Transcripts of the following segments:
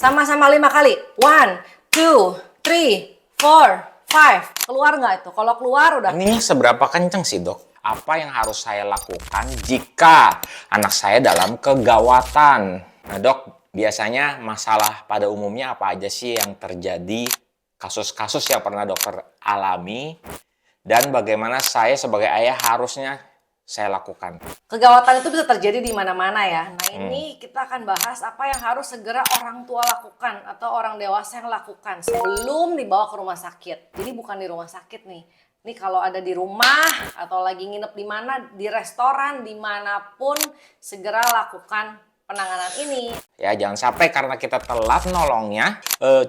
Sama-sama 5 kali. 1, 2, 3, 4, 5. Keluar nggak itu? Kalau keluar udah. Ini seberapa kenceng sih, Dok? Apa yang harus saya lakukan jika anak saya dalam kegawatan? Nah, Dok, biasanya masalah pada umumnya apa aja sih yang terjadi? Kasus-kasus yang pernah dokter alami dan bagaimana saya sebagai ayah harusnya saya lakukan? Kegawatan itu bisa terjadi di mana-mana ya. Nah ini kita akan bahas apa yang harus segera orang tua lakukan atau orang dewasa yang lakukan sebelum dibawa ke rumah sakit. Jadi bukan di rumah sakit nih. Ini kalau ada di rumah atau lagi nginep di mana, di restoran, dimanapun segera lakukan penanganan ini. Ya, jangan sampai karena kita telat nolongnya,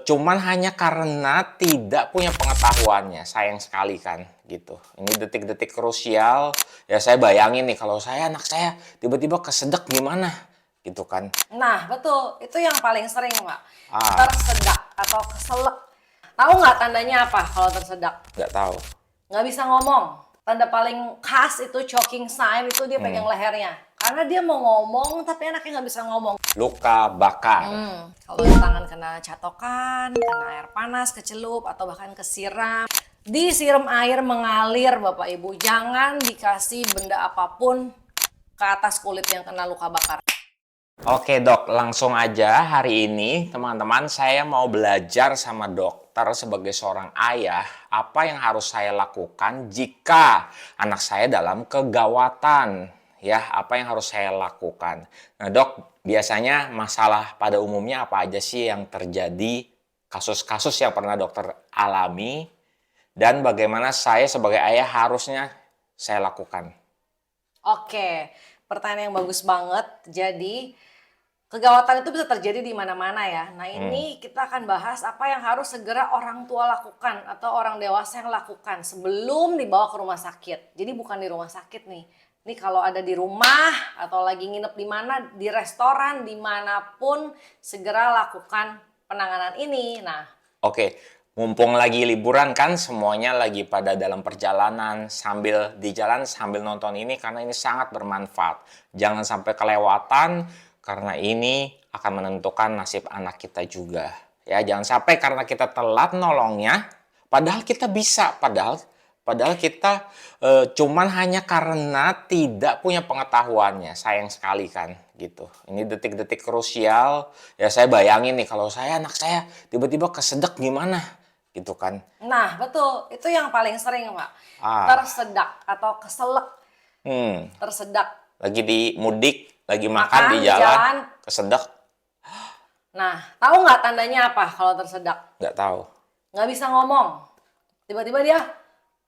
cuman hanya karena tidak punya pengetahuannya. Sayang sekali kan, gitu. Ini detik-detik krusial. Ya, saya bayangin nih, kalau anak saya tiba-tiba kesedek gimana, gitu kan. Nah betul, itu yang paling sering Pak. Ah. Tersedak atau keselak. Tahu nggak tandanya apa kalau tersedak? Nggak tahu. Nggak bisa ngomong. Tanda paling khas itu choking sign itu dia pegang lehernya. Karena dia mau ngomong tapi anaknya nggak bisa ngomong. Luka bakar. Kalau tangan kena catokan, kena air panas, kecelup, atau bahkan kesiram. Disiram air mengalir Bapak Ibu. Jangan dikasih benda apapun ke atas kulit yang kena luka bakar. Oke, Dok, langsung aja hari ini teman-teman saya mau belajar sama dokter sebagai seorang ayah apa yang harus saya lakukan jika anak saya dalam kegawatan. Ya, apa yang harus saya lakukan. Nah, Dok, biasanya masalah pada umumnya apa aja sih yang terjadi, kasus-kasus yang pernah dokter alami, dan bagaimana saya sebagai ayah harusnya saya lakukan? Oke, pertanyaan yang bagus banget. Jadi kegawatan itu bisa terjadi di mana-mana ya. Nah ini kita akan bahas apa yang harus segera orang tua lakukan atau orang dewasa yang lakukan sebelum dibawa ke rumah sakit. Jadi bukan di rumah sakit nih. Ini kalau ada di rumah atau lagi nginep di mana, di restoran, dimanapun segera lakukan penanganan ini. Nah, Oke, mumpung lagi liburan kan semuanya lagi pada dalam perjalanan sambil di jalan sambil nonton ini karena ini sangat bermanfaat. Jangan sampai kelewatan karena ini akan menentukan nasib anak kita juga. Ya, jangan sampai karena kita telat nolongnya padahal kita bisa, padahal kita cuman hanya karena tidak punya pengetahuannya. Sayang sekali kan, gitu. Ini detik-detik krusial. Ya, saya bayangin nih kalau anak saya tiba-tiba kesedek gimana, gitu kan. nah betul. Itu yang paling sering Pak. Ah. Tersedak atau keselak. Tersedak. Lagi di mudik, lagi makan Makan di di jalan. jalan, kesedek, Nah, tahu nggak tandanya apa kalau tersedak? nggak tahu. Nggak bisa ngomong. Tiba-tiba dia,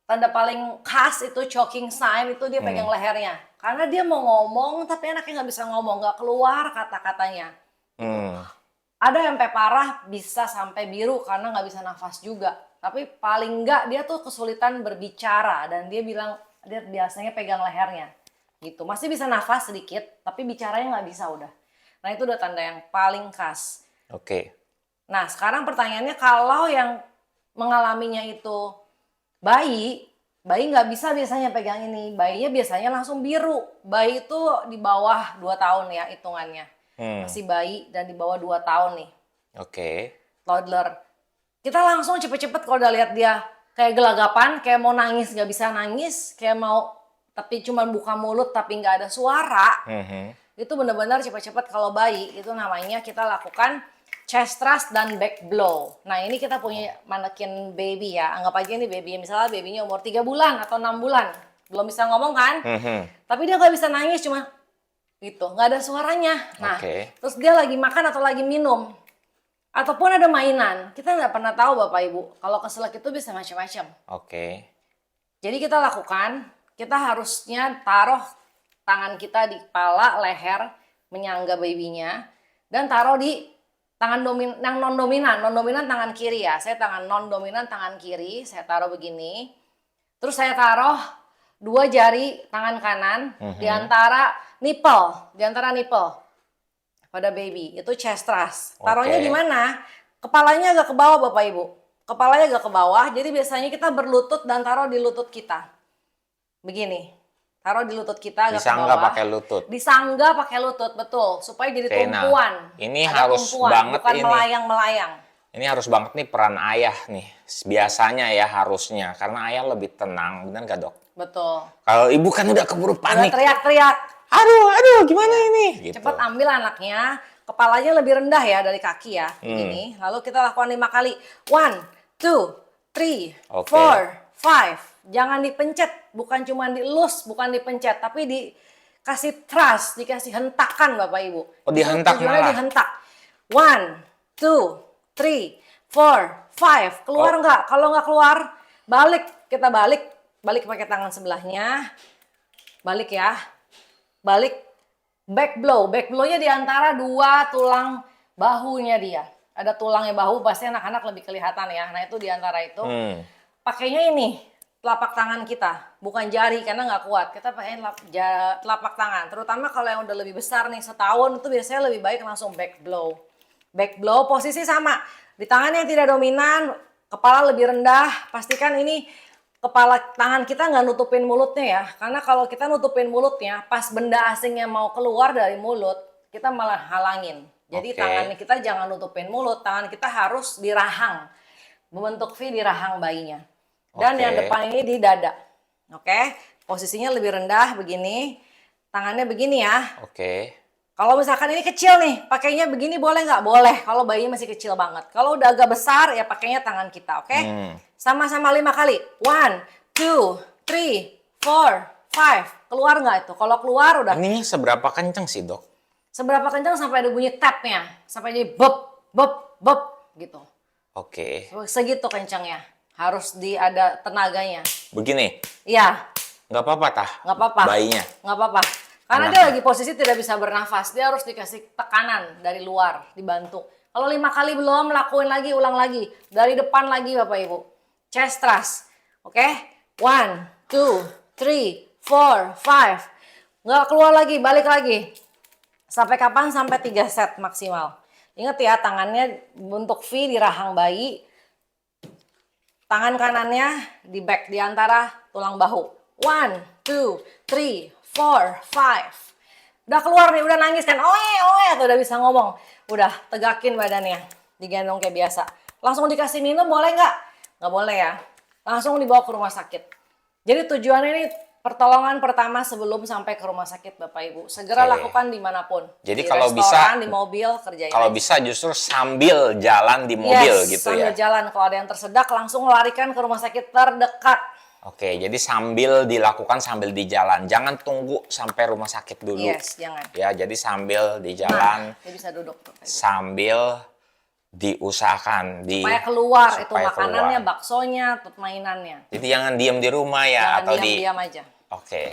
tanda paling khas itu choking sign itu dia pegang lehernya. Karena dia mau ngomong tapi anaknya nggak bisa ngomong, nggak keluar kata-katanya. Ada yang sampai parah bisa sampai biru karena nggak bisa nafas juga. Tapi paling nggak dia tuh kesulitan berbicara dan dia bilang dia biasanya pegang lehernya. Gitu. Masih bisa nafas sedikit tapi bicaranya nggak bisa udah. Nah itu udah tanda yang paling khas. Oke. Nah sekarang pertanyaannya kalau yang mengalaminya itu bayi nggak bisa biasanya pegang ini. Bayinya biasanya langsung biru. Bayi itu di bawah 2 tahun ya hitungannya. Masih bayi dan di bawah 2 tahun nih. Oke. Toddler. Kita langsung cepet-cepet kalau udah lihat dia kayak gelagapan, kayak mau nangis nggak bisa nangis, kayak mau tapi cuma buka mulut tapi nggak ada suara. Itu benar-benar cepet-cepet kalau bayi itu namanya kita lakukan chest thrust dan back blow. Nah ini kita punya manekin baby ya. Anggap aja ini baby. Misalnya babynya umur 3 bulan atau 6 bulan. Belum bisa ngomong kan. Tapi dia nggak bisa nangis cuma gitu. Nggak ada suaranya. Nah terus dia lagi makan atau lagi minum. Ataupun ada mainan. Kita nggak pernah tahu Bapak Ibu. Kalau keselak itu bisa macam-macam. Oke. Jadi kita lakukan. Kita harusnya taruh tangan kita di kepala, leher. Menyangga babynya. Dan taruh di tangan yang non-dominan. Non-dominan tangan kiri ya. Saya tangan non-dominan tangan kiri. Saya taruh begini. Terus saya taruh 2 jari tangan kanan. Di antara nipple. Pada baby. Itu chest thrust. Taruhnya di mana? Kepalanya agak ke bawah Bapak Ibu. Kepalanya agak ke bawah. Jadi biasanya kita berlutut dan taruh di lutut kita. Begini. Taruh di lutut kita agak ke Disangga bawah. pakai lutut. Disangga pakai lutut, betul. Supaya jadi Oke, nah, tumpuan. ini Ada harus tumpuan, banget bukan ini. melayang-melayang. Ini harus banget nih peran ayah nih. Biasanya ya harusnya. Karena ayah lebih tenang. Benar nggak, Dok? Betul. Kalau ibu kan udah keburu Udah panik. teriak-teriak. Aduh, gimana ini? Gitu. Cepat ambil anaknya. Kepalanya lebih rendah ya dari kaki ya. Begini. Lalu kita lakukan 5 kali. 1, 2, 3, Oke. 4, 5. Jangan dipencet. Bukan cuma dielus, bukan dipencet. Tapi dikasih thrust, dikasih hentakan Bapak Ibu. Oh, dihentak Tujuannya malah. dihentak. 1, 2, 3, 4, 5. Keluar nggak? Kalau nggak keluar, balik. Kita balik. Balik pakai tangan sebelahnya. Balik ya. Balik. Back blow. Back blow-nya di antara 2 tulang bahunya dia. Ada tulangnya bahu, pasti anak-anak lebih kelihatan ya. Nah itu di antara itu. Pakainya ini, telapak tangan kita. Bukan jari, karena nggak kuat. Kita pakai telapak tangan. Terutama kalau yang udah lebih besar nih, setahun, itu biasanya lebih baik langsung back blow. Back blow, posisi sama. Di tangan yang tidak dominan, kepala lebih rendah. Pastikan ini kepala tangan kita nggak nutupin mulutnya ya. Karena kalau kita nutupin mulutnya, pas benda asingnya mau keluar dari mulut, kita malah halangin. Jadi tangan kita jangan nutupin mulut, tangan kita harus di rahang. Membentuk V di rahang bayinya. Dan yang depan ini di dada. Oke, posisinya lebih rendah begini. Tangannya begini ya. Oke. Kalau misalkan ini kecil nih, pakainya begini boleh nggak? Boleh, kalau bayinya masih kecil banget. Kalau udah agak besar, ya pakainya tangan kita, oke? Sama-sama 5 kali. 1, 2, 3, 4, 5. Keluar nggak itu? Kalau keluar udah. Ininya seberapa kenceng sih, Dok? Seberapa kencang sampai ada bunyi tap-nya. Sampai jadi bop, bop, bop gitu. Oke. Segitu kencangnya. Harus ada tenaganya. Begini. Iya. Nggak apa-apa tah? Nggak apa-apa. Bayinya? Nggak apa-apa. Karena dia lagi posisi tidak bisa bernafas. Dia harus dikasih tekanan dari luar, dibantu. Kalau 5 kali belum, lakuin lagi, ulang lagi. Dari depan lagi Bapak Ibu. Chest thrust. Oke? 1, 2, 3, 4, 5. Nggak keluar lagi, balik lagi. Sampai kapan? Sampai 3 set maksimal. Ingat ya, tangannya bentuk V di rahang bayi. Tangan kanannya di back, di antara tulang bahu. 1, 2, 3, 4, 5. Udah keluar nih, udah nangis kan. Oe, tuh udah bisa ngomong. Udah, tegakin badannya. Digendong kayak biasa. Langsung dikasih minum boleh nggak? Nggak boleh ya. Langsung dibawa ke rumah sakit. Jadi tujuannya ini pertolongan pertama sebelum sampai ke rumah sakit Bapak Ibu. Segera lakukan dimanapun. Jadi di kalau restoran, bisa, di mobil, kerjain kalau aja. bisa justru sambil jalan di mobil gitu ya. Sambil jalan. Kalau ada yang tersedak langsung larikan ke rumah sakit terdekat. Oke, jadi sambil dilakukan sambil di jalan. Jangan tunggu sampai rumah sakit dulu. Yes, jangan. Ya, jadi sambil di jalan, Dia bisa duduk. sambil diusahakan. Supaya keluar itu supaya makanannya, keluar. baksonya, atau mainannya. Jadi jangan diem di rumah ya. Jangan atau diam aja. Oke.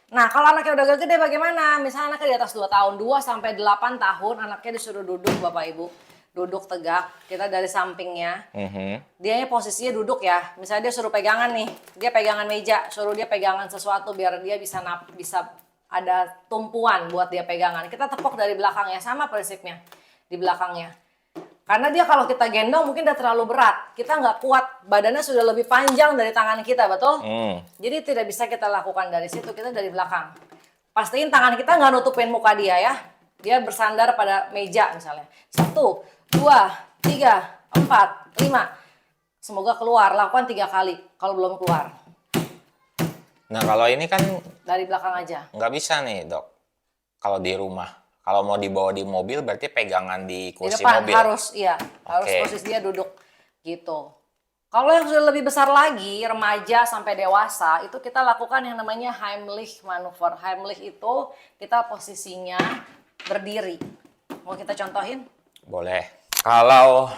Nah, kalau anaknya udah gede bagaimana? Misalnya anaknya di atas 2 tahun, 2 sampai 8 tahun, anaknya disuruh duduk Bapak Ibu. Duduk tegak, kita dari sampingnya. Dianya posisinya duduk ya. Misalnya dia suruh pegangan nih, dia pegangan meja, suruh dia pegangan sesuatu biar dia bisa ada tumpuan buat dia pegangan. Kita tepuk dari belakangnya, sama prinsipnya di belakangnya. Karena dia kalau kita gendong mungkin udah terlalu berat. Kita nggak kuat, badannya sudah lebih panjang dari tangan kita, betul? Jadi tidak bisa kita lakukan dari situ, kita dari belakang. Pastiin tangan kita nggak nutupin muka dia ya. Dia bersandar pada meja misalnya. 1, 2, 3, 4, 5. Semoga keluar, lakukan 3 kali kalau belum keluar. Nah, kalau ini kan Dari belakang aja. nggak bisa nih, Dok. Kalau di rumah. Kalau mau dibawa di mobil berarti pegangan di Di kursi depan mobil. harus, iya. Harus Oke. posisi dia duduk. Gitu. Kalau yang sudah lebih besar lagi, remaja sampai dewasa, itu kita lakukan yang namanya Heimlich maneuver. Heimlich itu kita posisinya berdiri. Mau kita contohin? Boleh. Kalau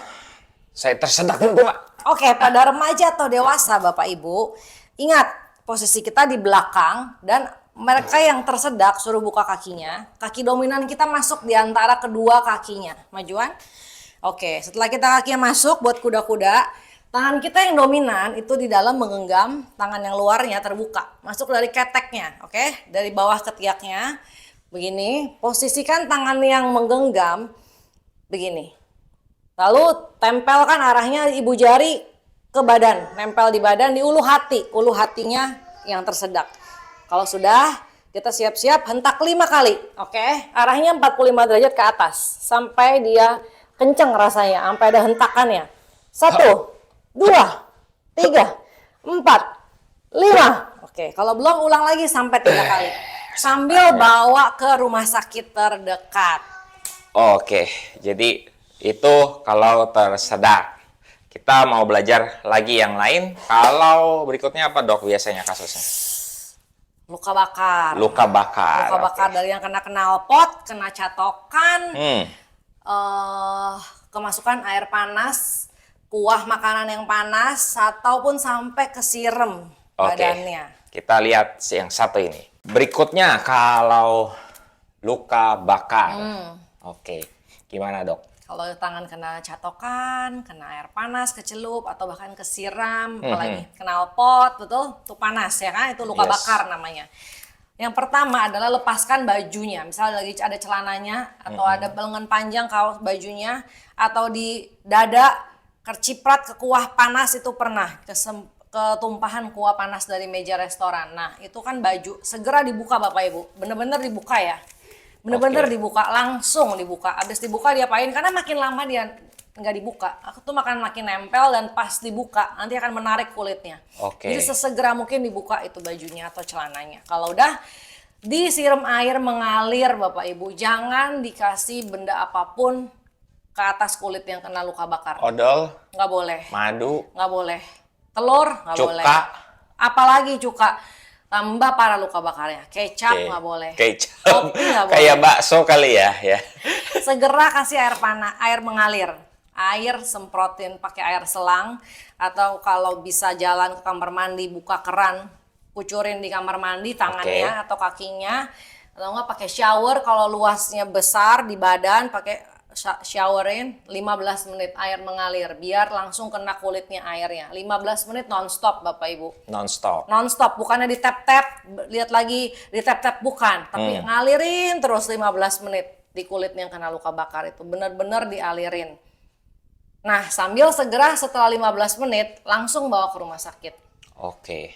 saya tersedak dulu, Pak. Oke, pada remaja atau dewasa Bapak Ibu, ingat posisi kita di belakang dan mereka yang tersedak suruh buka kakinya. Kaki dominan kita masuk di antara kedua kakinya. Majuan. Oke, setelah kita kakinya masuk buat kuda-kuda, tangan kita yang dominan itu di dalam menggenggam, tangan yang luarnya terbuka. Masuk dari keteknya, oke? Dari bawah ketiaknya. Begini, posisikan tangan yang menggenggam begini. Lalu tempelkan arahnya ibu jari ke badan, nempel di badan, di ulu hati. Ulu hatinya yang tersedak. Kalau sudah, kita siap-siap hentak 5 kali. Oke, arahnya 45 derajat ke atas. Sampai dia kenceng rasanya, sampai ada hentakannya. 1, 2, 3, 4, 5. Oke, kalau belum ulang lagi sampai 3 kali. Sambil bawa ke rumah sakit terdekat. Oke, jadi itu kalau tersedak. Kita mau belajar lagi yang lain. Kalau berikutnya apa dok biasanya kasusnya? Luka bakar. Luka bakar. Luka bakar dari yang kena knalpot, kena catokan, Hmm. kemasukan air panas, kuah makanan yang panas, ataupun sampai kesirem Oke. badannya. Kita lihat yang satu ini. Berikutnya kalau luka bakar. Oke. Gimana dok? Kalau tangan kena catokan, kena air panas, kecelup, atau bahkan kesiram, apalagi knalpot, betul? Itu panas ya kan? Itu luka Yes. bakar namanya. Yang pertama adalah lepaskan bajunya. Misalnya lagi ada celananya, atau ada lengan panjang kaos bajunya, atau di dada kerciprat ke kuah panas itu pernah. Ketumpahan kuah panas dari meja restoran. Nah itu kan baju, segera dibuka Bapak Ibu. Bener-bener dibuka ya. Bener-bener dibuka, langsung dibuka. Abis dibuka diapain? Karena makin lama dia nggak dibuka. Aku tuh makin nempel dan pas dibuka nanti akan menarik kulitnya. Oke. Jadi sesegera mungkin dibuka itu bajunya atau celananya. Kalau udah disiram air mengalir Bapak Ibu, jangan dikasih benda apapun ke atas kulit yang kena luka bakar. Odol, Nggak boleh, madu, nggak boleh. Telur nggak cuka. boleh. Apalagi cuka. Tambah parah luka bakarnya. Kecap Oke. nggak boleh. Kecap. Kopi nggak boleh. Kayak bakso kali ya. Segera kasih air panas, air mengalir. Air semprotin pakai air selang, atau kalau bisa jalan ke kamar mandi buka keran, kucurin di kamar mandi tangannya atau kakinya, atau enggak pakai shower kalau luasnya besar di badan, pakai showerin 15 menit air mengalir biar langsung kena kulitnya airnya. 15 menit nonstop Bapak Ibu. Non-stop. Nonstop, bukannya di tap-tap, lihat lagi di tap-tap, bukan, tapi ngalirin terus 15 menit di kulitnya yang kena luka bakar itu, bener-bener dialirin. Nah, sambil segera setelah 15 menit langsung bawa ke rumah sakit. Oke.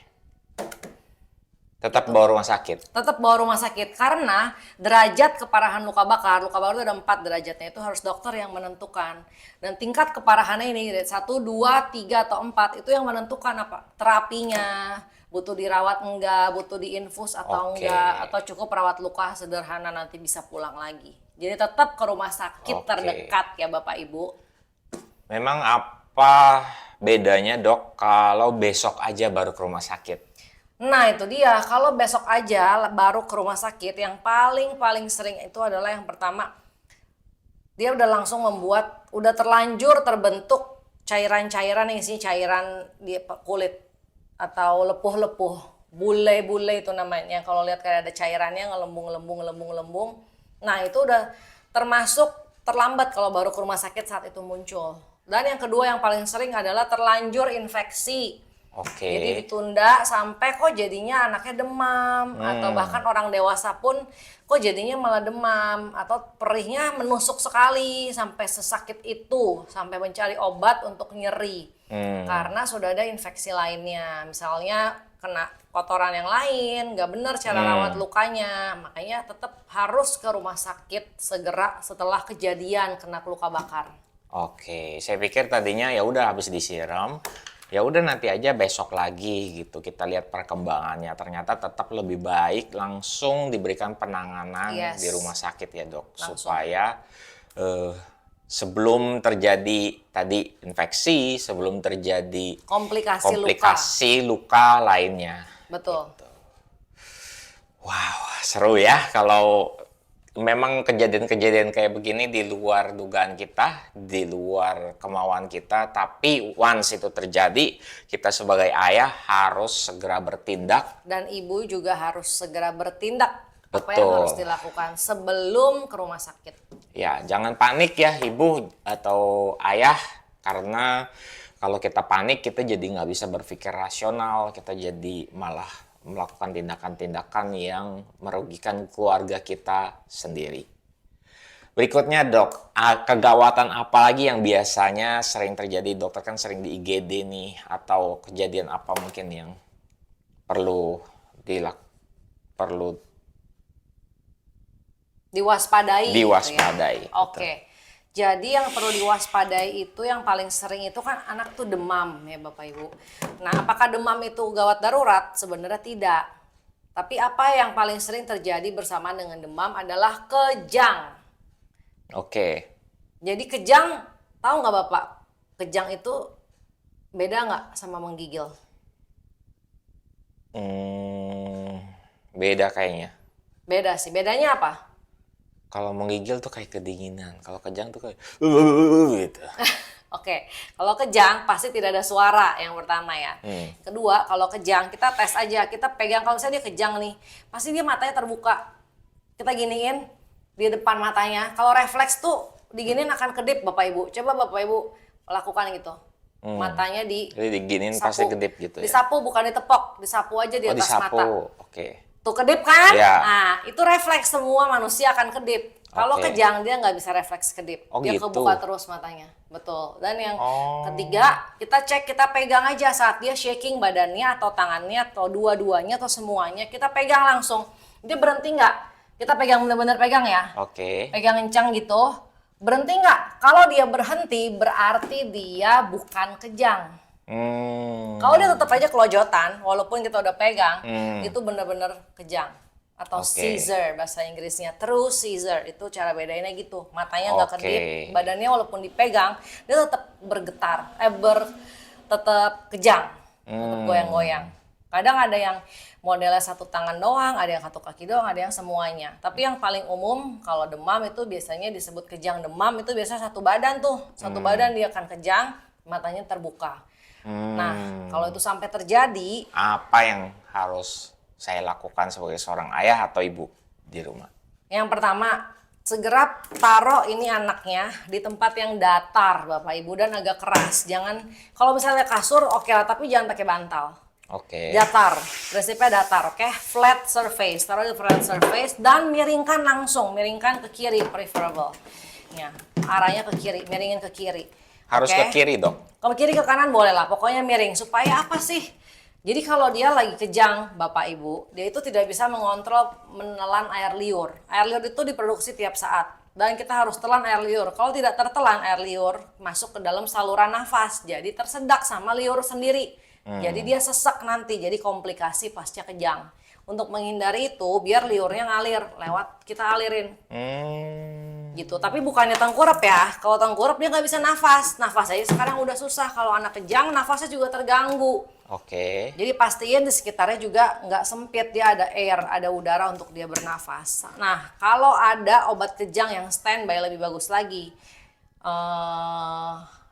Tetap bawa rumah sakit. Tetap bawa rumah sakit karena derajat keparahan luka bakar itu ada 4 derajatnya, itu harus dokter yang menentukan. Dan tingkat keparahannya ini 1, 2, 3 atau 4 itu yang menentukan apa? Terapinya, butuh dirawat enggak, butuh diinfus atau enggak, atau cukup rawat luka sederhana nanti bisa pulang lagi. Jadi tetap ke rumah sakit terdekat ya Bapak Ibu. Memang apa bedanya dok kalau besok aja baru ke rumah sakit? Nah itu dia, kalau besok aja baru ke rumah sakit, yang paling sering itu adalah yang pertama, dia udah langsung membuat, udah terlanjur terbentuk cairan-cairan yang isinya cairan di kulit atau lepuh-lepuh, bule-bule itu namanya. Kalau lihat kayak ada cairannya ngelembung. Nah itu udah termasuk terlambat kalau baru ke rumah sakit saat itu muncul. Dan yang kedua yang paling sering adalah terlanjur infeksi. Oke. Jadi ditunda sampai kok jadinya anaknya demam, atau bahkan orang dewasa pun kok jadinya malah demam, atau perihnya menusuk sekali sampai sesakit itu, sampai mencari obat untuk nyeri. Karena sudah ada infeksi lainnya, misalnya kena kotoran yang lain, nggak benar cara rawat lukanya, makanya tetap harus ke rumah sakit segera setelah kejadian kena luka bakar. Oke, saya pikir tadinya ya udah habis disiram, ya udah nanti aja besok lagi gitu kita lihat perkembangannya. Ternyata tetap lebih baik langsung diberikan penanganan di rumah sakit ya dok, supaya sebelum terjadi tadi infeksi, sebelum terjadi komplikasi luka lainnya. Betul. Gitu. Wow, seru ya kalau memang kejadian-kejadian kayak begini di luar dugaan kita, di luar kemauan kita, tapi once itu terjadi, kita sebagai ayah harus segera bertindak. Dan ibu juga harus segera bertindak. Betul. Apa yang harus dilakukan sebelum ke rumah sakit. Ya, jangan panik ya ibu atau ayah, karena kalau kita panik, kita jadi nggak bisa berpikir rasional, kita jadi malah melakukan tindakan-tindakan yang merugikan keluarga kita sendiri. Berikutnya dok, kegawatan apa lagi yang biasanya sering terjadi? Dokter kan sering di IGD nih, atau kejadian apa mungkin yang perlu perlu Diwaspadai. Gitu diwaspadai. ya. Oke. Jadi yang perlu diwaspadai itu yang paling sering itu kan anak tuh demam ya Bapak Ibu. Nah, apakah demam itu gawat darurat? Sebenarnya tidak. Tapi apa yang paling sering terjadi bersamaan dengan demam adalah kejang. Oke. Jadi kejang, tahu nggak Bapak? Kejang itu beda nggak sama menggigil? Beda kayaknya. Beda sih. Bedanya apa? Kalau menggigil tuh kayak kedinginan. Kalau kejang tuh kayak gitu. Oke, kalau kejang pasti tidak ada suara yang pertama ya. Kedua, kalau kejang kita tes aja, kita pegang kalau misalnya dia kejang nih, pasti dia matanya terbuka. Kita giniin di depan matanya. Kalau refleks tuh diginiin akan kedip Bapak Ibu. Coba Bapak Ibu lakukan gitu. Matanya Jadi diginiin disapu. pasti kedip gitu ya. Disapu bukan ditepok, disapu aja di Oh, atas disapu. mata. Oke. Tuh kedip kan? Iya. Nah, itu refleks semua manusia akan kedip. Kalau Oke. kejang dia nggak bisa refleks kedip. Oh, Dia gitu. kebuka terus matanya. Betul. Dan yang Oh. ketiga, kita cek, kita pegang aja saat dia shaking badannya atau tangannya atau dua-duanya atau semuanya. Kita pegang langsung. Dia berhenti nggak? Kita pegang benar-benar pegang ya. Oke. Pegang kencang gitu. Berhenti nggak? Kalau dia berhenti berarti dia bukan kejang. Kalau dia tetap aja kelojotan, walaupun kita udah pegang, itu benar-benar kejang atau Oke. seizure bahasa Inggrisnya. True seizure itu cara bedainnya gitu. Matanya nggak Oke. kedip, badannya walaupun dipegang dia tetap bergetar, tetap kejang, tetap goyang-goyang. Kadang ada yang modelnya satu tangan doang, ada yang satu kaki doang, ada yang semuanya. Tapi yang paling umum kalau demam itu biasanya disebut kejang demam itu biasanya satu badan tuh, satu badan dia akan kejang, matanya terbuka. Nah, kalau itu sampai terjadi, Apa yang harus saya lakukan sebagai seorang ayah atau ibu di rumah? yang pertama segera taruh ini anaknya di tempat yang datar Bapak Ibu dan agak keras. Jangan, kalau misalnya kasur oke lah, tapi jangan pakai bantal. Oke. Datar, prinsipnya datar, oke? Flat surface, taruh di flat surface dan miringkan langsung, miringkan ke kiri preferable. Ya, arahnya ke kiri, miringin ke kiri. Harus Oke? ke kiri, Dok? Kalau kiri ke kanan boleh lah, pokoknya miring. Supaya apa sih? Jadi kalau dia lagi kejang, Bapak Ibu, dia itu tidak bisa mengontrol menelan air liur. Air liur itu diproduksi tiap saat. Dan kita harus telan air liur. Kalau tidak tertelan air liur, masuk ke dalam saluran nafas. Jadi tersedak sama liur sendiri. Jadi dia sesek nanti, jadi komplikasi pasca kejang. Untuk menghindari itu, biar liurnya ngalir, lewat kita alirin. Gitu, tapi bukannya tengkurap ya. Kalau tengkurap dia nggak bisa nafas. Nafas aja sekarang udah susah. Kalau anak kejang, nafasnya juga terganggu. Oke. Jadi pastiin di sekitarnya juga nggak sempit, dia ada air, ada udara untuk dia bernafas. Nah, kalau ada obat kejang yang standby lebih bagus lagi.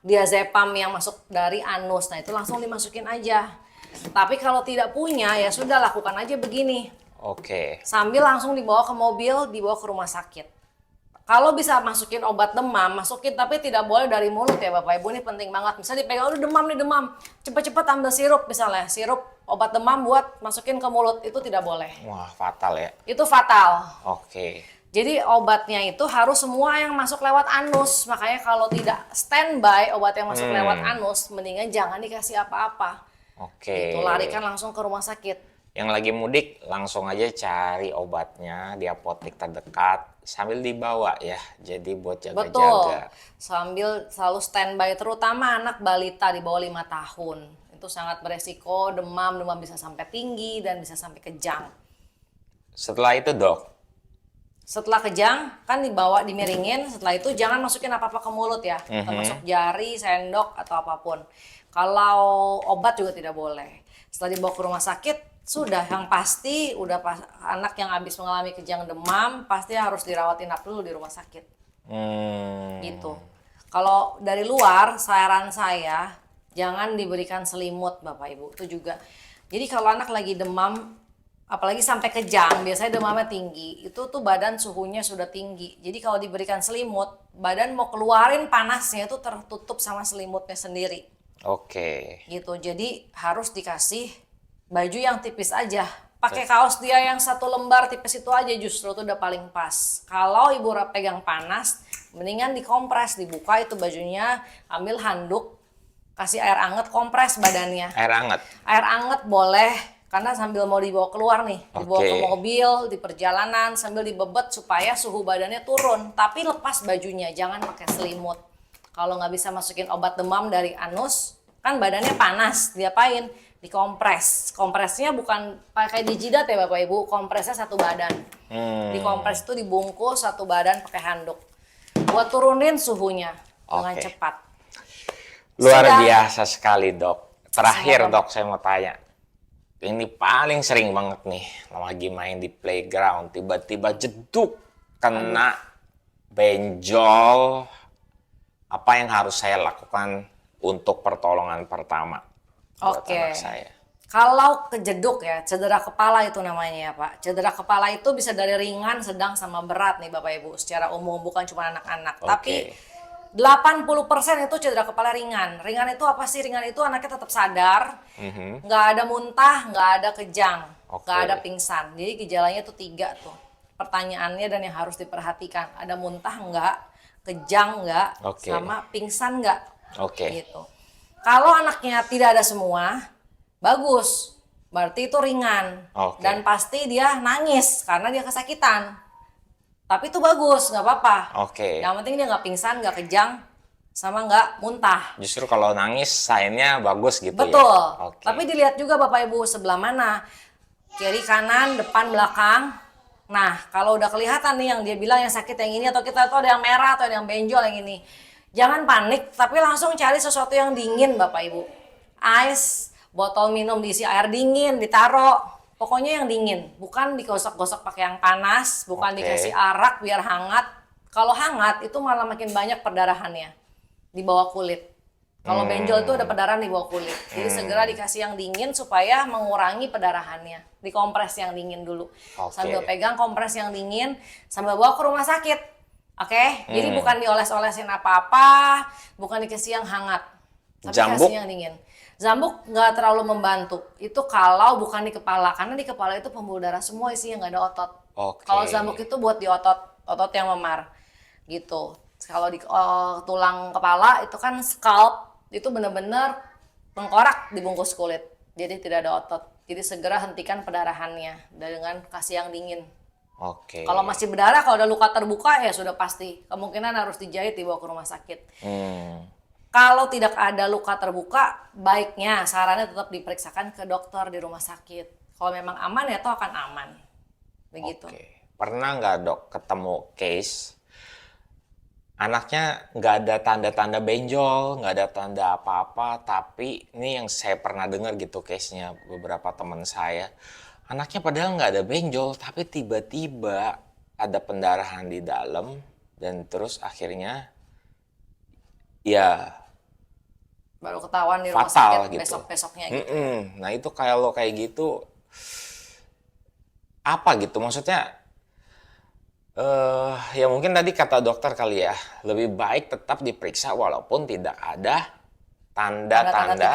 Diazepam yang masuk dari anus, nah itu langsung dimasukin aja. Tapi kalau tidak punya, ya sudah lakukan aja begini. Oke. Sambil langsung dibawa ke mobil, dibawa ke rumah sakit. Kalau bisa masukin obat demam, masukin, tapi tidak boleh dari mulut ya Bapak Ibu, ini penting banget. Misalnya dipegang, udah demam nih demam, cepet-cepet ambil sirup misalnya, sirup obat demam buat masukin ke mulut, itu tidak boleh. Wah, fatal ya. Itu fatal. Oke. Jadi obatnya itu harus semua yang masuk lewat anus, makanya kalau tidak standby obat yang masuk lewat anus, mendingan jangan dikasih apa-apa. Oke. Itu larikan langsung ke rumah sakit. Yang lagi mudik, langsung aja cari obatnya di apotek terdekat sambil dibawa ya. Jadi buat Betul. jaga-jaga. Sambil selalu standby, terutama anak balita di bawah 5 tahun. Itu sangat beresiko, demam bisa sampai tinggi dan bisa sampai kejang. Setelah itu, Dok, Setelah kejang, kan dibawa, dimiringin. Setelah itu jangan masukin apa-apa ke mulut ya. Termasuk jari, sendok, atau apapun. Kalau obat juga tidak boleh. Setelah dibawa ke rumah sakit, sudah yang pasti anak yang habis mengalami kejang demam pasti harus dirawat inap dulu di rumah sakit. Gitu. Kalau dari luar, saran saya jangan diberikan selimut Bapak Ibu. Itu juga. Jadi kalau anak lagi demam, apalagi sampai kejang, biasanya demamnya tinggi, itu tuh badan suhunya sudah tinggi. Jadi kalau diberikan selimut, badan mau keluarin panasnya itu tertutup sama selimutnya sendiri. oke. Gitu. Jadi harus dikasih baju yang tipis aja. Pakai kaos dia yang satu lembar tipis itu aja, justru itu udah paling pas. Kalau ibu pegang panas, mendingan dikompres, dibuka itu bajunya, ambil handuk, kasih air anget, kompres badannya. Air hangat. Air anget boleh, Karena sambil mau dibawa keluar nih, dibawa Oke. ke mobil, di perjalanan, sambil dibebet supaya suhu badannya turun. Tapi lepas bajunya, jangan pakai selimut. Kalau nggak bisa masukin obat demam dari anus, kan badannya panas, diapain? Dikompres. Kompresnya bukan pakai di jidat ya Bapak Ibu, kompresnya satu badan. Dikompres itu dibungkus satu badan pakai handuk. Buat turunin suhunya dengan Oke. cepat. Luar Sudah. biasa sekali, Dok. Terakhir, Sama-sama. Dok, saya mau tanya. Ini paling sering banget nih, lagi main di playground, tiba-tiba jeduk, kena benjol. Apa yang harus saya lakukan untuk pertolongan pertama buat Oke. anak saya? Kalau kejeduk ya, cedera kepala itu namanya ya Pak. Cedera kepala itu bisa dari ringan, sedang, sama berat nih Bapak Ibu. Secara umum, bukan cuma anak-anak. Oke. Tapi 80% itu cedera kepala ringan. Ringan itu apa sih? Ringan itu anaknya tetap sadar, nggak ada muntah, nggak ada kejang, Oke. nggak ada pingsan. Jadi gejalanya tuh 3 tuh. Pertanyaannya dan yang harus diperhatikan, ada muntah nggak, kejang nggak, Oke. sama pingsan nggak. Oke. Gitu. Kalau anaknya tidak ada semua, bagus. Berarti itu ringan. Oke. Dan pasti dia nangis karena dia kesakitan. Tapi itu bagus, nggak apa-apa. Oke. Yang penting dia nggak pingsan, nggak kejang, sama nggak muntah. Justru kalau nangis, sign-nya bagus gitu Betul. ya? Oke. Tapi dilihat juga Bapak Ibu sebelah mana. Kiri, kanan, depan, belakang. Nah, kalau udah kelihatan nih yang dia bilang yang sakit yang ini, atau kita tahu ada yang merah atau ada yang benjol yang ini. Jangan panik, tapi langsung cari sesuatu yang dingin Bapak Ibu. Ice, botol minum diisi air dingin, ditaruh. Pokoknya yang dingin, bukan digosok-gosok pakai yang panas, bukan Oke. dikasih arak biar hangat. Kalau hangat itu malah makin banyak perdarahannya di bawah kulit. Kalau benjol itu ada perdarahan di bawah kulit. Jadi segera dikasih yang dingin supaya mengurangi perdarahannya. Dikompres yang dingin dulu. Oke. Sambil pegang kompres yang dingin, sambil bawa ke rumah sakit. Oke? Jadi bukan dioles-olesin apa-apa, bukan dikasih yang hangat. Tapi Jambuk? kasih yang dingin. Zambuk nggak terlalu membantu. Itu kalau bukan di kepala. Karena di kepala itu pembuluh darah semua isinya nggak ada otot. Oke. Kalau zambuk itu buat di otot yang memar. Gitu. Kalau di tulang kepala itu kan scalp, itu bener-bener tengkorak dibungkus kulit. Jadi tidak ada otot. Jadi segera hentikan perdarahannya dengan kasih yang dingin. Oke. Kalau masih berdarah, kalau ada luka terbuka ya sudah pasti. Kemungkinan harus dijahit dibawa ke rumah sakit. Kalau tidak ada luka terbuka, baiknya sarannya tetap diperiksakan ke dokter di rumah sakit. Kalau memang aman ya toh akan aman. Begitu. Oke. Pernah nggak, Dok, ketemu case anaknya nggak ada tanda-tanda benjol, nggak ada tanda apa-apa, tapi ini yang saya pernah dengar gitu case-nya beberapa teman saya. Anaknya padahal nggak ada benjol, tapi tiba-tiba ada pendarahan di dalam dan terus akhirnya ya Baru ketahuan di rumah fatal sakit gitu. besok-besoknya gitu. Nah itu kalau kayak gitu apa gitu maksudnya ya mungkin tadi kata dokter kali ya lebih baik tetap diperiksa walaupun tidak ada tanda-tanda Tanda-tanda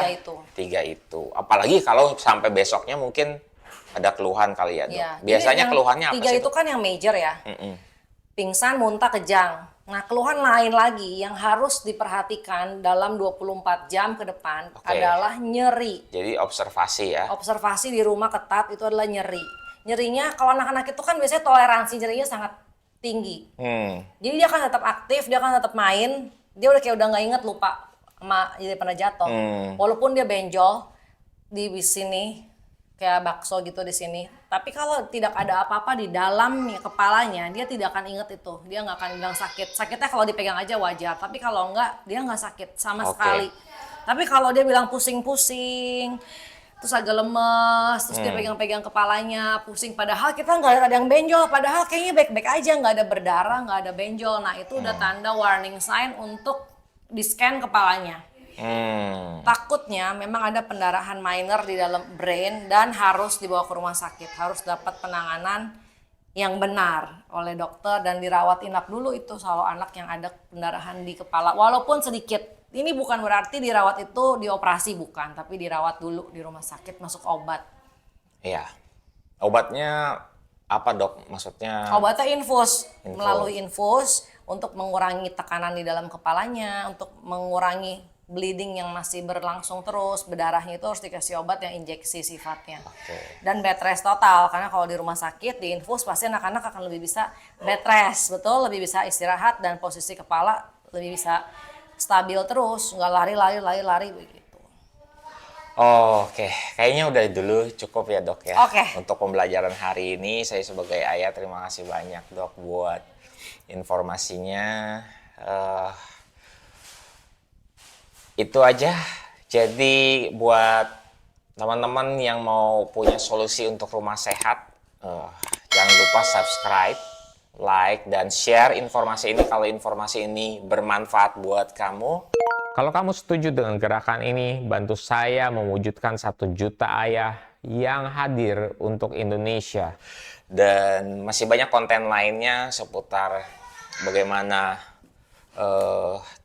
tiga itu. apalagi kalau sampai besoknya mungkin ada keluhan kali ya, Dok. Ya, jadi Biasanya yang keluhannya apa 3 sih, itu Dok? kan yang major ya. Pingsan, muntah, kejang. Nah, keluhan lain lagi yang harus diperhatikan dalam 24 jam ke depan Oke. adalah nyeri. Jadi observasi ya. Observasi di rumah ketat itu adalah nyeri. Nyerinya kalau anak-anak itu kan biasanya toleransi nyerinya sangat tinggi. Jadi dia akan tetap aktif, dia akan tetap main. Dia udah kayak udah nggak inget, lupa sama jadi pernah jatuh. Walaupun dia benjol di sini kayak bakso gitu di sini. Tapi kalau tidak ada apa-apa di dalam kepalanya, dia tidak akan inget itu. Dia nggak akan bilang sakit. Sakitnya kalau dipegang aja wajar. Tapi kalau enggak, dia nggak sakit sama Oke. sekali. Tapi kalau dia bilang pusing-pusing, terus agak lemes, terus dia pegang-pegang kepalanya, pusing. Padahal kita nggak ada yang benjol. Padahal kayaknya baik-baik aja, nggak ada berdarah, nggak ada benjol. Nah itu udah tanda warning sign untuk di-scan kepalanya. Takutnya memang ada pendarahan minor di dalam brain dan harus dibawa ke rumah sakit, harus dapat penanganan yang benar oleh dokter dan dirawat inap dulu itu kalau anak yang ada pendarahan di kepala walaupun sedikit. Ini bukan berarti dirawat itu dioperasi, bukan, tapi dirawat dulu di rumah sakit, masuk obat. Iya. Obatnya apa, Dok? Maksudnya Obatnya infus, Infus. melalui infus untuk mengurangi tekanan di dalam kepalanya, untuk mengurangi bleeding yang masih berlangsung terus, berdarahnya itu harus dikasih obat yang injeksi sifatnya. Oke. Dan bed rest total, karena kalau di rumah sakit, di infus, pasti anak-anak akan lebih bisa bed rest, betul, lebih bisa istirahat dan posisi kepala lebih bisa stabil terus, nggak lari begitu. Oh, oke, kayaknya udah dulu cukup ya dok ya. Oke. Untuk pembelajaran hari ini, saya sebagai ayah terima kasih banyak dok buat informasinya. Itu aja. Jadi buat teman-teman yang mau punya solusi untuk rumah sehat, jangan lupa subscribe, like, dan share informasi ini kalau informasi ini bermanfaat buat kamu. Kalau kamu setuju dengan gerakan ini, bantu saya mewujudkan 1 juta ayah yang hadir untuk Indonesia. Dan masih banyak konten lainnya seputar bagaimana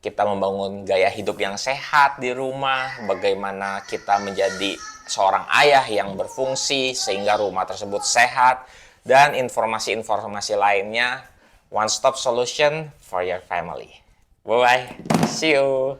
kita membangun gaya hidup yang sehat di rumah, bagaimana kita menjadi seorang ayah yang berfungsi sehingga rumah tersebut sehat, dan informasi-informasi lainnya. One stop solution for your family. Bye-bye. See you.